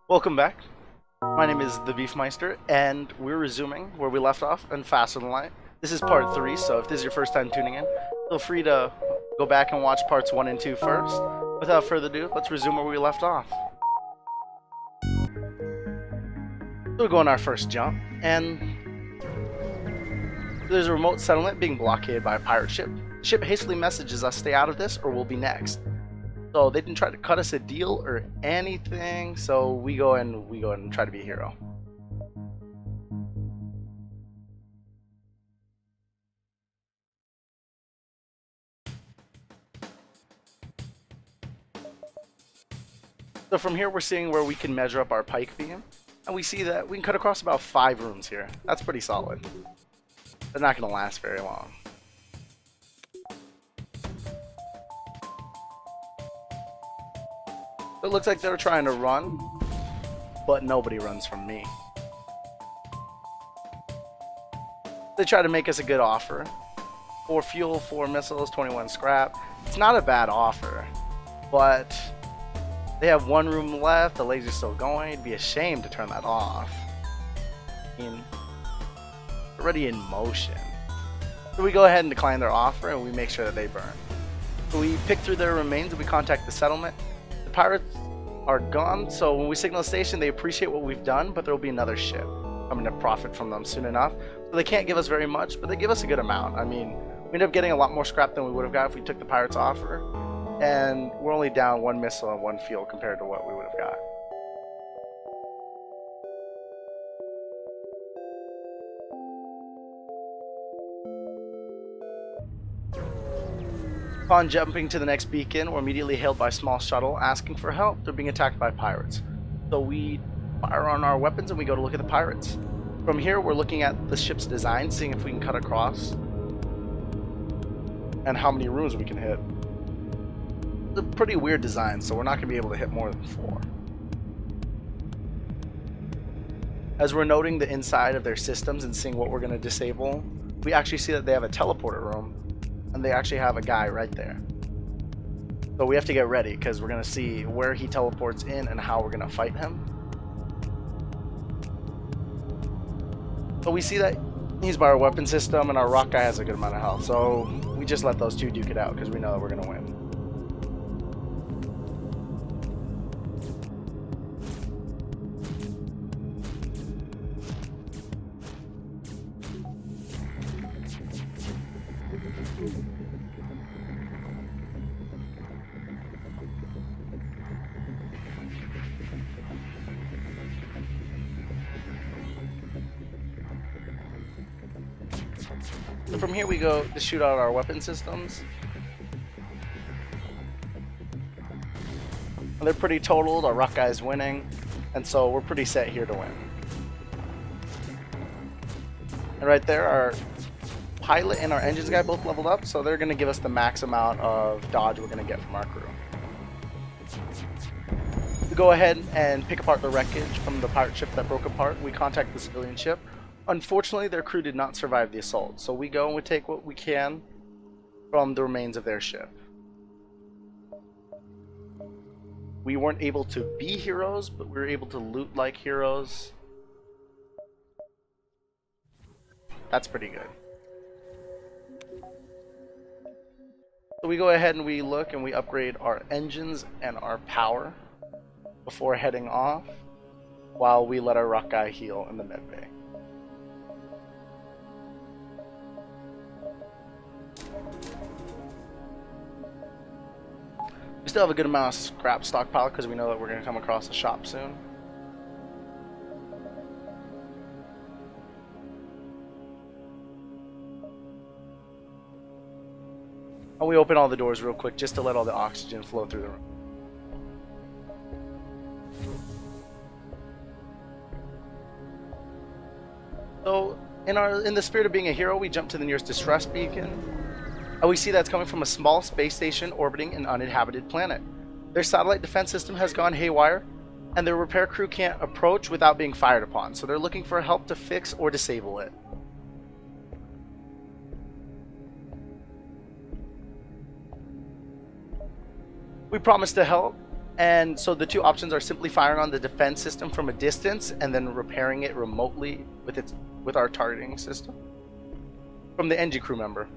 Welcome back. My name is the Beefmeister, and we're resuming where we left off on Faster Than Light. This is part 3, so if this is your first time tuning in, feel free to go back and watch parts 1 and 2 first. Without further ado, let's resume where we left off. So we go on our first jump, and there's a remote settlement being blockaded by a pirate ship. The ship hastily messages us stay out of this or we'll be next. So they didn't try to cut us a deal or anything, so we go and try to be a hero. So from here we're seeing where we can measure up our pike beam, and we see that we can cut across about 5 rooms here. That's pretty solid. They're not going to last very long. It looks like they're trying to run, but nobody runs from me. They try to make us a good offer. 4 fuel, 4 missiles, 21 scrap. It's not a bad offer, but they have 1 room left, the laser's still going. It'd be a shame to turn that off. I mean, already in motion. So we go ahead and decline their offer and we make sure that they burn. So we pick through their remains and we contact the settlement. The pirates are gone, so when we signal the station, they appreciate what we've done, but there will be another ship coming to profit from them soon enough. So they can't give us very much, but they give us a good amount. I mean, we end up getting a lot more scrap than we would have got if we took the pirates' offer, and we're only down 1 missile and 1 fuel compared to what we would have got. Upon jumping to the next beacon, we're immediately hailed by a small shuttle asking for help. They're being attacked by pirates. So we fire on our weapons and we go to look at the pirates. From here, we're looking at the ship's design, seeing if we can cut across and how many rooms we can hit. It's a pretty weird design, so we're not going to be able to hit more than 4. As we're noting the inside of their systems and seeing what we're going to disable, we actually see that they have a teleporter room, and they actually have a guy right there. So we have to get ready because we're going to see where he teleports in and how we're going to fight him. So we see that he's by our weapon system and our rock guy has a good amount of health. So we just let those two duke it out because we know that we're going to win. So from here we go to shoot out our weapon systems. And they're pretty totaled, our rock guy's winning, and so we're pretty set here to win. And right there, our pilot and our engines guy both leveled up, so they're going to give us the max amount of dodge we're going to get from our crew. We go ahead and pick apart the wreckage from the pirate ship that broke apart. We contact the civilian ship. Unfortunately, their crew did not survive the assault, so we go and we take what we can from the remains of their ship. We weren't able to be heroes, but we were able to loot like heroes. That's pretty good. So we go ahead and we look and we upgrade our engines and our power before heading off, while we let our rock guy heal in the med bay. We still have a good amount of scrap stockpile because we know that we're going to come across the shop soon. And we open all the doors real quick just to let all the oxygen flow through the room. So in the spirit of being a hero, we jump to the nearest distress beacon. And we see that's coming from a small space station orbiting an uninhabited planet. Their satellite defense system has gone haywire, and their repair crew can't approach without being fired upon, so they're looking for help to fix or disable it. We promise to help, And so the two options are simply firing on the defense system from a distance and then repairing it remotely with our targeting system from the NG crew member.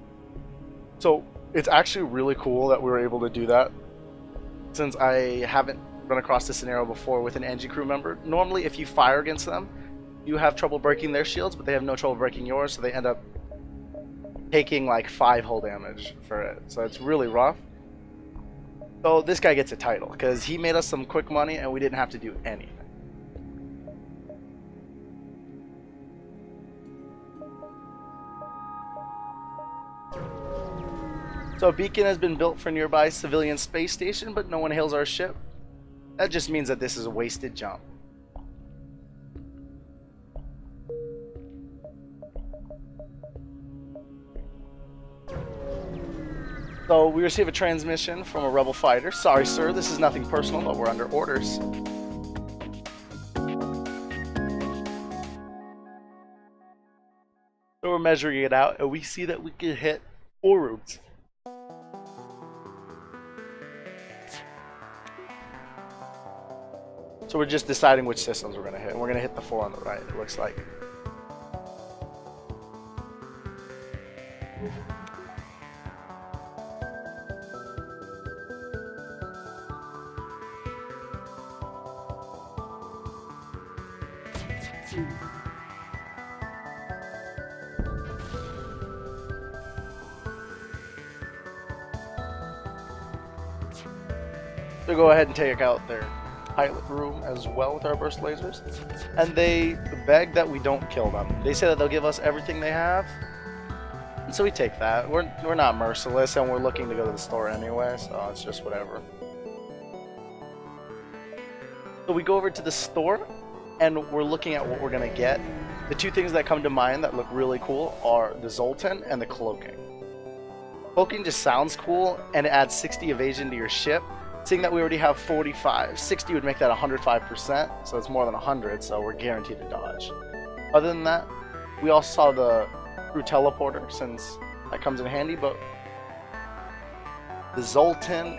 So it's actually really cool that we were able to do that, since I haven't run across this scenario before with an NG crew member. Normally if you fire against them, you have trouble breaking their shields, but they have no trouble breaking yours, so they end up taking like 5 hull damage for it. So it's really rough. So this guy gets a title because he made us some quick money and we didn't have to do anything. So a beacon has been built for nearby civilian space station, but no one hails our ship. That just means that this is a wasted jump. So we receive a transmission from a rebel fighter. Sorry, sir, this is nothing personal, but we're under orders. So we're measuring it out, and we see that we can hit 4 rooms. So we're just deciding which systems we're going to hit. And we're going to hit the 4 on the right, it looks like. So go ahead and take out their pilot room as well with our burst lasers, and they beg that we don't kill them. They say that they'll give us everything they have, and so we take that. We're not merciless, and we're looking to go to the store anyway, so it's just whatever. So we go over to the store, and we're looking at what we're gonna get. The two things that come to mind that look really cool are the Zoltan and the cloaking. Cloaking just sounds cool, and it adds 60 evasion to your ship. Seeing that we already have 45, 60 would make that 105%, so it's more than 100, so we're guaranteed to dodge. Other than that, we also saw the crew teleporter, since that comes in handy, but the Zoltan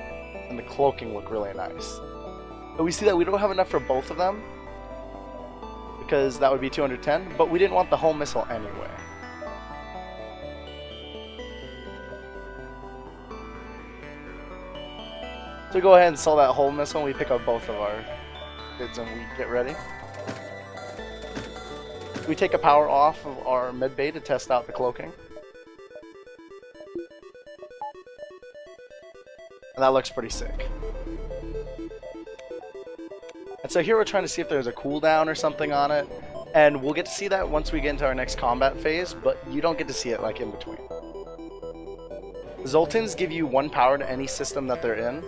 and the cloaking look really nice. But we see that we don't have enough for both of them, because that would be 210, but we didn't want the hull missile anyway. So go ahead and sell that hull missile, and we pick up both of our goods and we get ready. We take a power off of our med bay to test out the cloaking. And that looks pretty sick. And so here we're trying to see if there's a cooldown or something on it. And we'll get to see that once we get into our next combat phase, but you don't get to see it like in between. Zoltans give you 1 power to any system that they're in.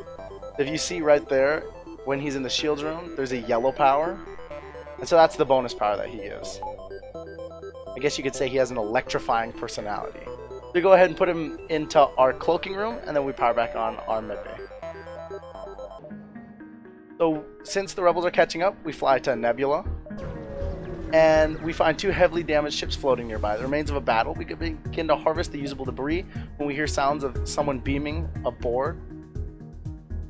If you see right there, when he's in the shields room, there's a yellow power. And so that's the bonus power that he gives. I guess you could say he has an electrifying personality. So we go ahead and put him into our cloaking room, and then we power back on our medbay. So since the rebels are catching up, we fly to Nebula. And we find 2 heavily damaged ships floating nearby. The remains of a battle. We can begin to harvest the usable debris when we hear sounds of someone beaming aboard.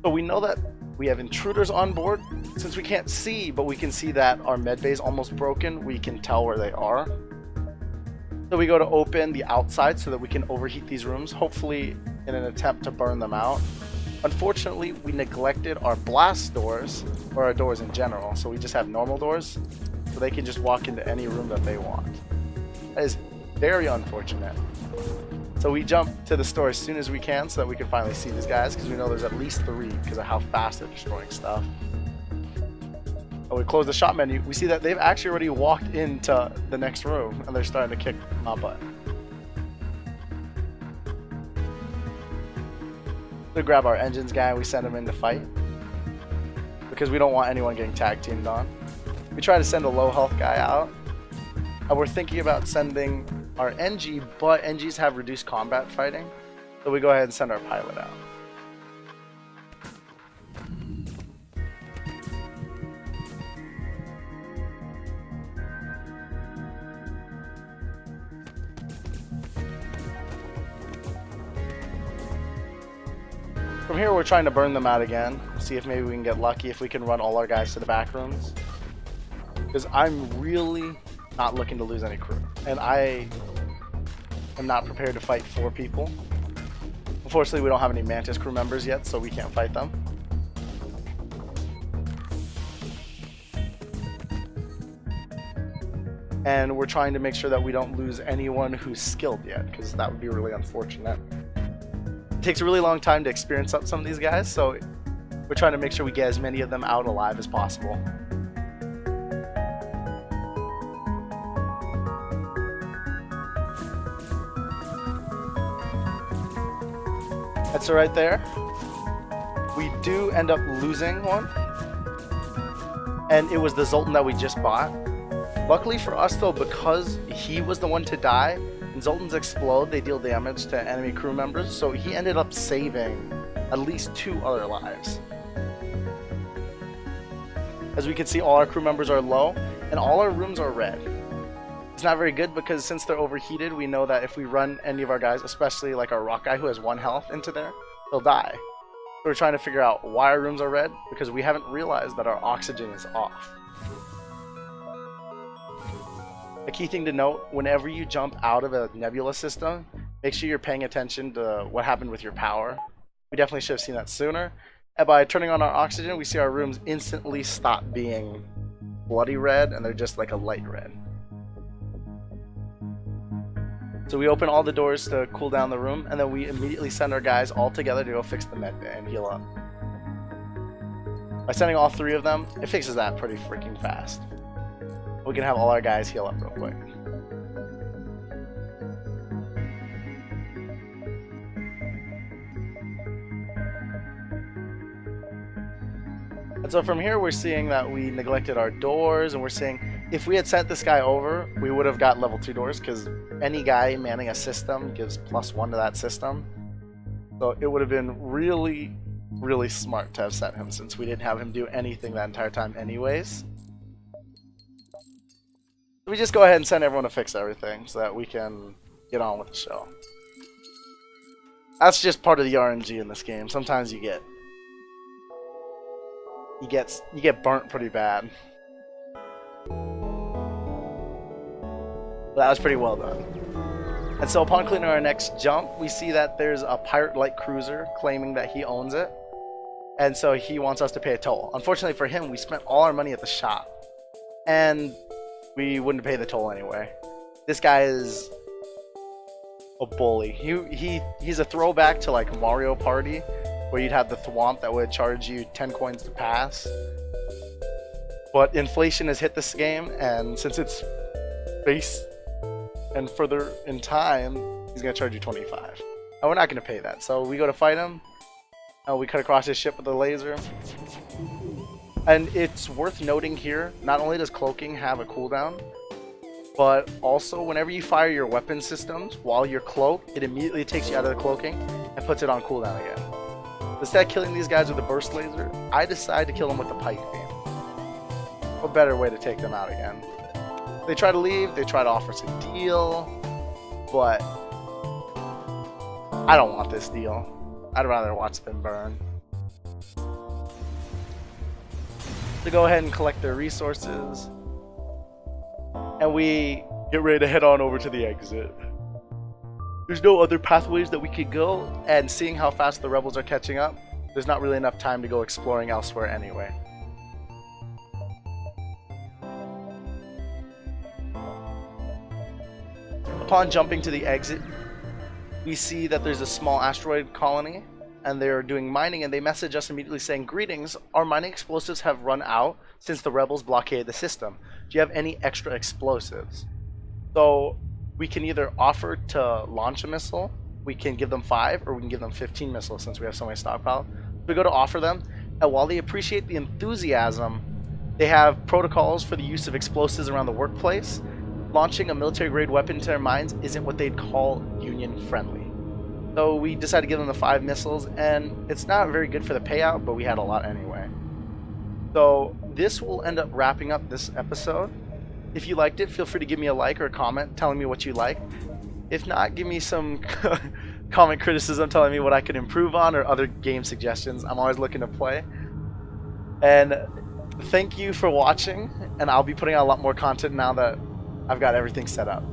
So we know that we have intruders on board. Since we can't see, but we can see that our med bay is almost broken, we can tell where they are. So we go to open the outside so that we can overheat these rooms, hopefully in an attempt to burn them out. Unfortunately, we neglected our blast doors, or our doors in general, so we just have normal doors, so they can just walk into any room that they want. That is very unfortunate. So we jump to the store as soon as we can so that we can finally see these guys, because we know there's at least 3 because of how fast they're destroying stuff. Oh, we close the shop menu. We see that they've actually already walked into the next room and they're starting to kick my butt. We grab our engines guy and we send him in to fight, because we don't want anyone getting tag teamed on. We try to send a low health guy out, and we're thinking about sending our NG, but NGs have reduced combat fighting, so we go ahead and send our pilot out. From here we're trying to burn them out again. See see if maybe we can get lucky, if we can run all our guys to the back rooms. Because I'm really not looking to lose any crew. And I am not prepared to fight 4 people. Unfortunately, we don't have any Mantis crew members yet, so we can't fight them. And we're trying to make sure that we don't lose anyone who's skilled yet, because that would be really unfortunate. It takes a really long time to experience up some of these guys, so we're trying to make sure we get as many of them out alive as possible. And so right there, we do end up losing one, and it was the Zoltan that we just bought. Luckily for us though, because he was the one to die, and Zoltans explode, they deal damage to enemy crew members, so he ended up saving at least 2 other lives. As we can see, all our crew members are low, and all our rooms are red. It's not very good because since they're overheated, we know that if we run any of our guys, especially like our rock guy who has 1 health into there, he'll die. So we're trying to figure out why our rooms are red, because we haven't realized that our oxygen is off. A key thing to note, whenever you jump out of a Nebula system, make sure you're paying attention to what happened with your power. We definitely should have seen that sooner. And by turning on our oxygen, we see our rooms instantly stop being bloody red, and they're just like a light red. So we open all the doors to cool down the room, and then we immediately send our guys all together to go fix the med bay and heal up. By sending all 3 of them, it fixes that pretty freaking fast. We can have all our guys heal up real quick. And so from here we're seeing that we neglected our doors, and we're seeing if we had sent this guy over, we would have got level 2 doors, because any guy manning a system gives +1 to that system. So it would have been really, really smart to have sent him, since we didn't have him do anything that entire time anyways. We just go ahead and send everyone to fix everything so that we can get on with the show. That's just part of the RNG in this game. Sometimes you get burnt pretty bad. But that was pretty well done. And so upon clearing our next jump, we see that there's a pirate light cruiser claiming that he owns it. And so he wants us to pay a toll. Unfortunately for him, we spent all our money at the shop. And we wouldn't pay the toll anyway. This guy is a bully. He's a throwback to like Mario Party, where you'd have the thwomp that would charge you 10 coins to pass. But inflation has hit this game, and since it's base and further in time, he's gonna charge you 25. And we're not gonna pay that. So we go to fight him, and we cut across his ship with a laser. And it's worth noting here, not only does cloaking have a cooldown, but also whenever you fire your weapon systems while you're cloaked, it immediately takes you out of the cloaking and puts it on cooldown again. Instead of killing these guys with a burst laser, I decide to kill them with the pike beam. What better way to take them out again? They try to leave, they try to offer us a deal, but I don't want this deal. I'd rather watch them burn. To go ahead and collect their resources, and we get ready to head on over to the exit. There's no other pathways that we could go, and seeing how fast the rebels are catching up, there's not really enough time to go exploring elsewhere anyway. Upon jumping to the exit, we see that there's a small asteroid colony, and they're doing mining, and they message us immediately saying, "Greetings, our mining explosives have run out since the rebels blockaded the system. Do you have any extra explosives?" So we can either offer to launch a missile, we can give them 5, or we can give them 15 missiles since we have so many stockpile. We go to offer them, and while they appreciate the enthusiasm, they have protocols for the use of explosives around the workplace. Launching a military-grade weapon into their mines isn't what they'd call Union-friendly. So we decided to give them the 5 missiles, and it's not very good for the payout, but we had a lot anyway. So this will end up wrapping up this episode. If you liked it, feel free to give me a like or a comment telling me what you like. If not, give me some comment criticism telling me what I could improve on or other game suggestions. I'm always looking to play. And thank you for watching, and I'll be putting out a lot more content now that I've got everything set up.